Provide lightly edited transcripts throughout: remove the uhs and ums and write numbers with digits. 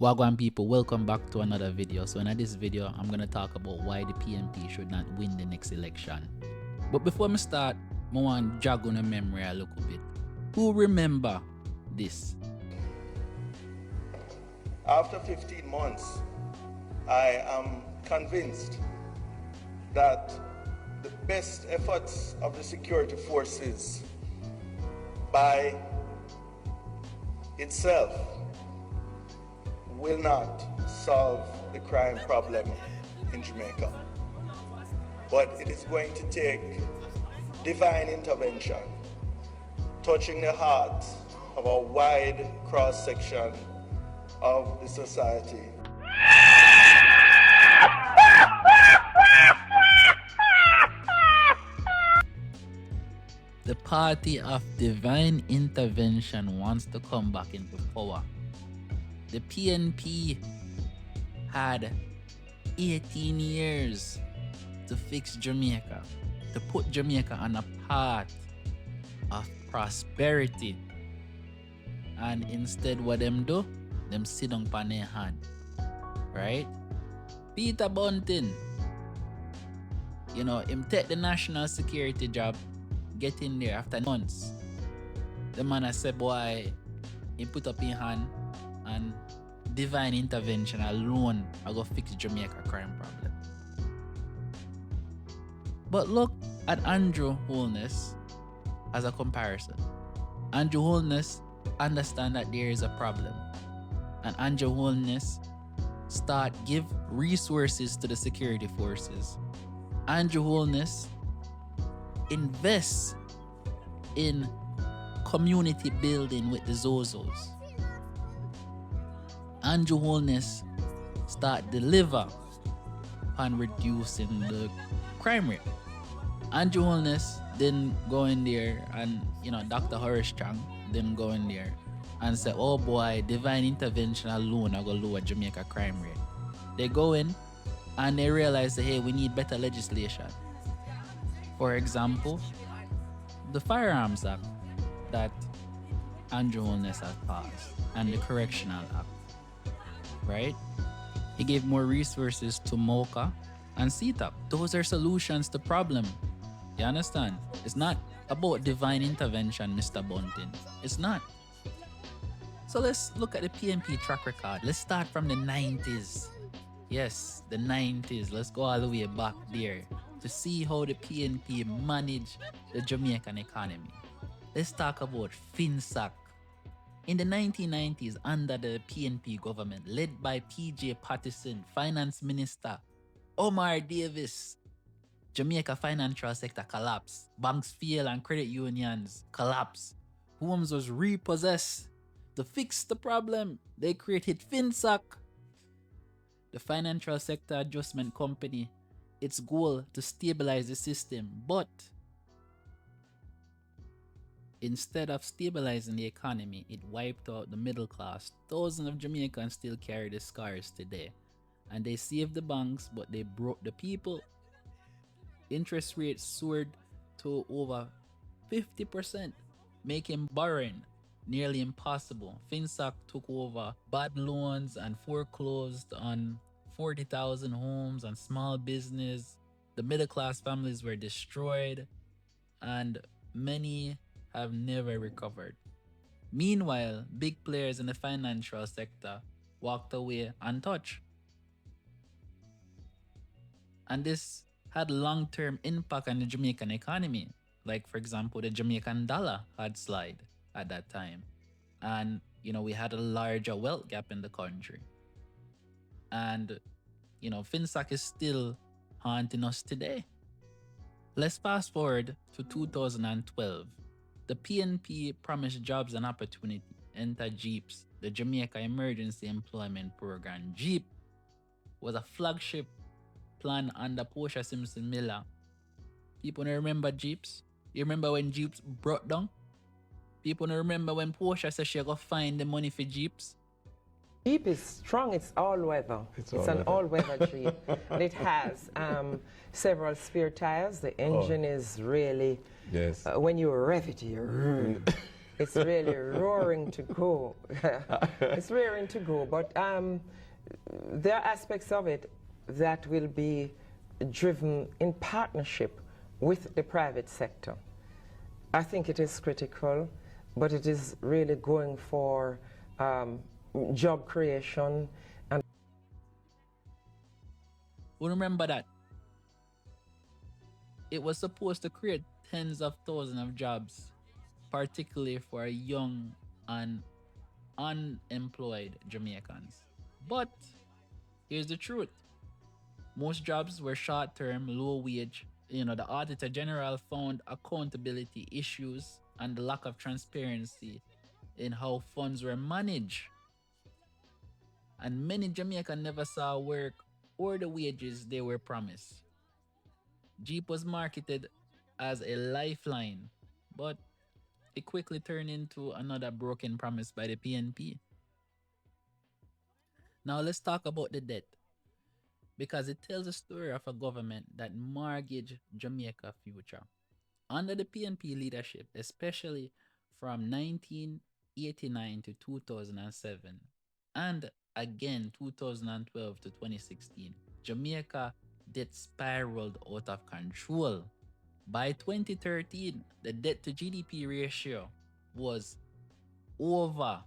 Wagwan people, welcome back to another video. So in this video, I'm going to talk about why the PNP should not win the next election. But before I start, I want to jog on a memory a little bit. Who remember this? After 15 months, I am convinced that the best efforts of the security forces by itself will not solve the crime problem in Jamaica. But it is going to take divine intervention, touching the heart of a wide cross-section of the society. The party of divine intervention wants to come back into power. The PNP had 18 years to fix Jamaica, to put Jamaica on a path of prosperity. And instead what them do? Them sit down on their hand. Right? Peter Bunting, him take the national security job, get in there after months. The man has said, boy, he put up his hand and divine intervention alone I go fix Jamaica crime problem. But look at Andrew Holness as a comparison. Andrew Holness understand that there is a problem, and Andrew Holness start give resources to the security forces. Andrew Holness invests in community building with the ZOSOs. Andrew Holness start deliver on reducing the crime rate. Andrew Holness then go in there and Dr. Horace Chang then go in there and say, oh boy, divine intervention alone are gonna lower Jamaica crime rate. They go in and they realize that hey, we need better legislation. For example, the Firearms Act that Andrew Holness has passed and the Correctional Act. Right? He gave more resources to MOCA and CETAP. Those are solutions to problem. You understand? It's not about divine intervention, Mr. Bunting. It's not. So let's look at the PNP track record. Let's start from the 90s. Yes, the 90s. Let's go all the way back there to see how the PNP managed the Jamaican economy. Let's talk about FinSac. In the 1990s, under the PNP government, led by P.J. Patterson, Finance Minister, Omar Davis, Jamaica financial sector collapsed. Banks failed and credit unions collapsed. Homes was repossessed. To fix the problem, they created FinSac, the Financial Sector Adjustment Company. Its goal to stabilize the system, but instead of stabilizing the economy, it wiped out the middle class. Thousands of Jamaicans still carry the scars today. And they saved the banks, but they broke the people. Interest rates soared to over 50%, making borrowing nearly impossible. FinSac took over bad loans and foreclosed on 40,000 homes and small business. The middle class families were destroyed, and many have never recovered. Meanwhile, big players in the financial sector walked away untouched. And this had long-term impact on the Jamaican economy. Like, for example, the Jamaican dollar had slid at that time. And, we had a larger wealth gap in the country. And, FinSac is still haunting us today. Let's fast forward to 2012. The PNP promised jobs and opportunity. Enter JEEPS, the Jamaica Emergency Employment Program. JEEP was a flagship plan under Portia Simpson Miller. People don't remember JEEPS? You remember when JEEPS brought down? People don't remember when Portia said she go find the money for JEEPS? Jeep is strong, it's all-weather. It's an all-weather Jeep. And it has several spare tires. The engine is really, when you rev it, it's really roaring to go. It's roaring to go, but there are aspects of it that will be driven in partnership with the private sector. I think it is critical, but it is really going for job creation. And we remember that it was supposed to create tens of thousands of jobs, particularly for young and unemployed Jamaicans. But here's the truth. Most jobs were short-term, low-wage. The Auditor General found accountability issues and the lack of transparency in how funds were managed. And many Jamaicans never saw work or the wages they were promised. Jeep was marketed as a lifeline, but it quickly turned into another broken promise by the PNP. Now let's talk about the debt, because it tells a story of a government that mortgaged Jamaica's future. Under the PNP leadership, especially from 1989 to 2007, and again 2012 to 2016, Jamaica debt spiraled out of control. By 2013, the debt to GDP ratio was over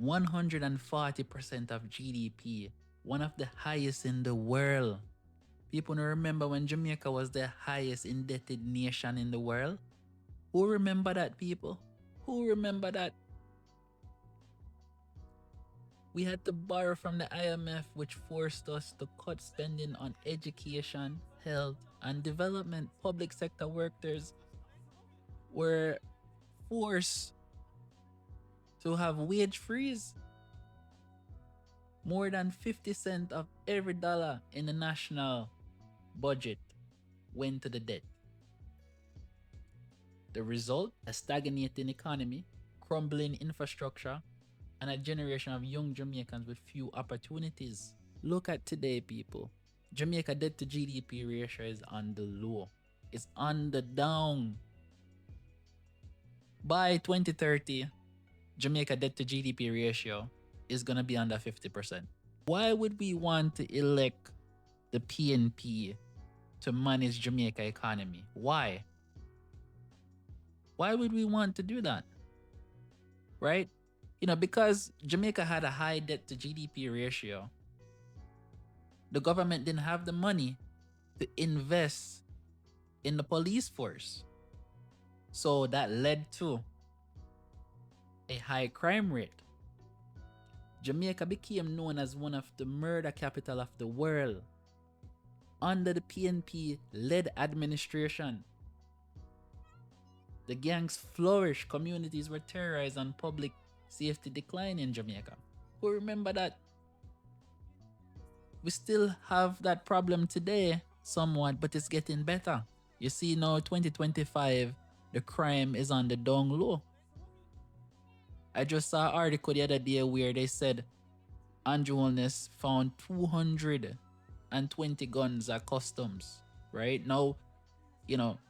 140% of GDP, one of the highest in the world. People don't remember when Jamaica was the highest indebted nation in the world? Who remember that, people? Who remember that? We had to borrow from the IMF, which forced us to cut spending on education, health, and development. Public sector workers were forced to have wage freeze. More than 50 cents of every dollar in the national budget went to the debt. The result, a stagnating economy, crumbling infrastructure, and a generation of young Jamaicans with few opportunities. Look at today, people. Jamaica debt to GDP ratio is on the low. It's on the down. By 2030, Jamaica debt to GDP ratio is going to be under 50%. Why would we want to elect the PNP to manage Jamaica economy? Why? Why would we want to do that? Right? Because Jamaica had a high debt to GDP ratio, the government didn't have the money to invest in the police force. So that led to a high crime rate. Jamaica became known as one of the murder capital of the world. Under the PNP-led administration, the gangs flourished, communities were terrorized, and public safety declined in Jamaica. Who remember that? We still have that problem today somewhat, but it's getting better. You see now 2025, the crime is on the down low. I just saw an article the other day where they said Andrew Holness found 220 guns at customs. Right now,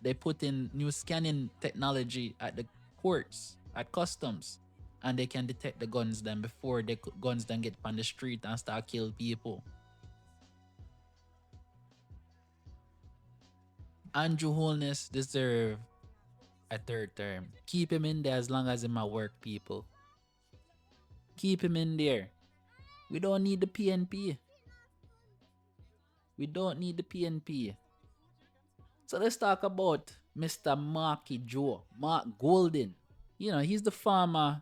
they put in new scanning technology at the ports, at customs, and they can detect the guns then before the guns then get on the street and start kill people. Andrew Holness deserve a third term. Keep him in there as long as him at work, people. Keep him in there. We don't need the PNP. We don't need the PNP. So let's talk about Mr. Marky Joe, Mark Golden. He's the former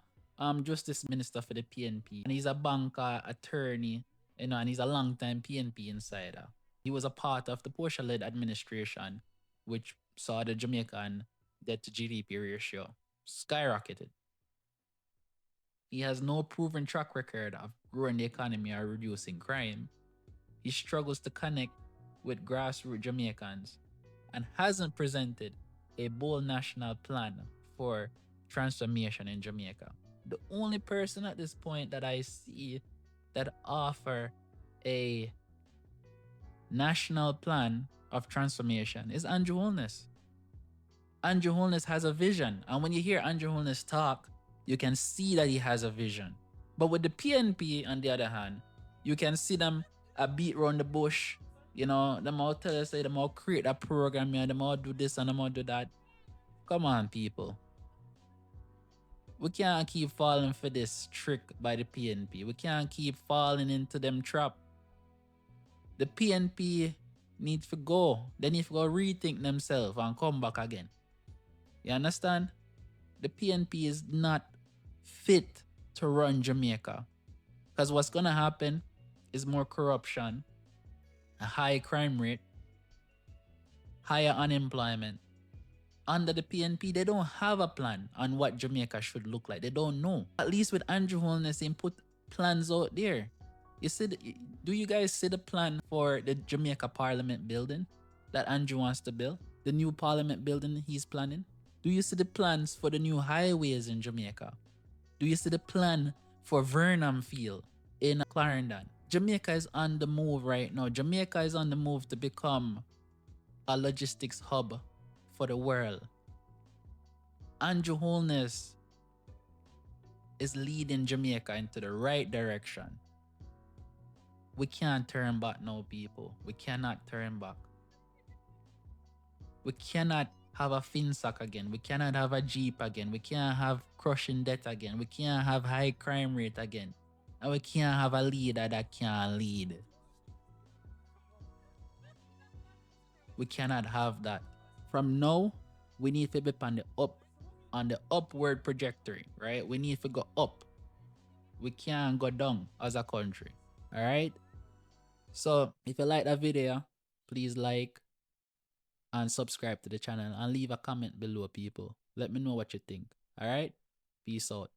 Justice Minister for the PNP. And he's a banker, attorney, and he's a long-time PNP insider. He was a part of the Portia-led administration, which saw the Jamaican debt to GDP ratio skyrocketed. He has no proven track record of growing the economy or reducing crime. He struggles to connect with grassroots Jamaicans and hasn't presented a bold national plan for transformation in Jamaica. The only person at this point that I see that offer a national plan of transformation is Andrew Holness. Andrew Holness has a vision. And when you hear Andrew Holness talk, you can see that he has a vision. But with the PNP, on the other hand, you can see them a beat around the bush. You know, them all tell us, say, them all create a program here, them all do this and them all do that. Come on, people. We can't keep falling for this trick by the PNP. We can't keep falling into them trap. The PNP need to go. They need to go rethink themselves and come back again. You understand? The PNP is not fit to run Jamaica. Because what's going to happen is more corruption, a high crime rate, higher unemployment. Under the PNP, they don't have a plan on what Jamaica should look like. They don't know. At least with Andrew Holness, he put plans out there. You see, do you guys see the plan for the Jamaica Parliament building that Andrew wants to build? The new Parliament building he's planning? Do you see the plans for the new highways in Jamaica? Do you see the plan for Vernon Field in Clarendon? Jamaica is on the move right now. Jamaica is on the move to become a logistics hub for the world. Andrew Holness is leading Jamaica into the right direction. We can't turn back now, people. We cannot turn back. We cannot have a FinSac again. We cannot have a Jeep again. We can't have crushing debt again. We can't have high crime rate again. And we can't have a leader that can't lead. We cannot have that. From now, we need to be on the upward trajectory, right? We need to go up. We can't go down as a country. All right. So if you like that video, please like and subscribe to the channel and leave a comment below, people. Let me know what you think. All right. Peace out.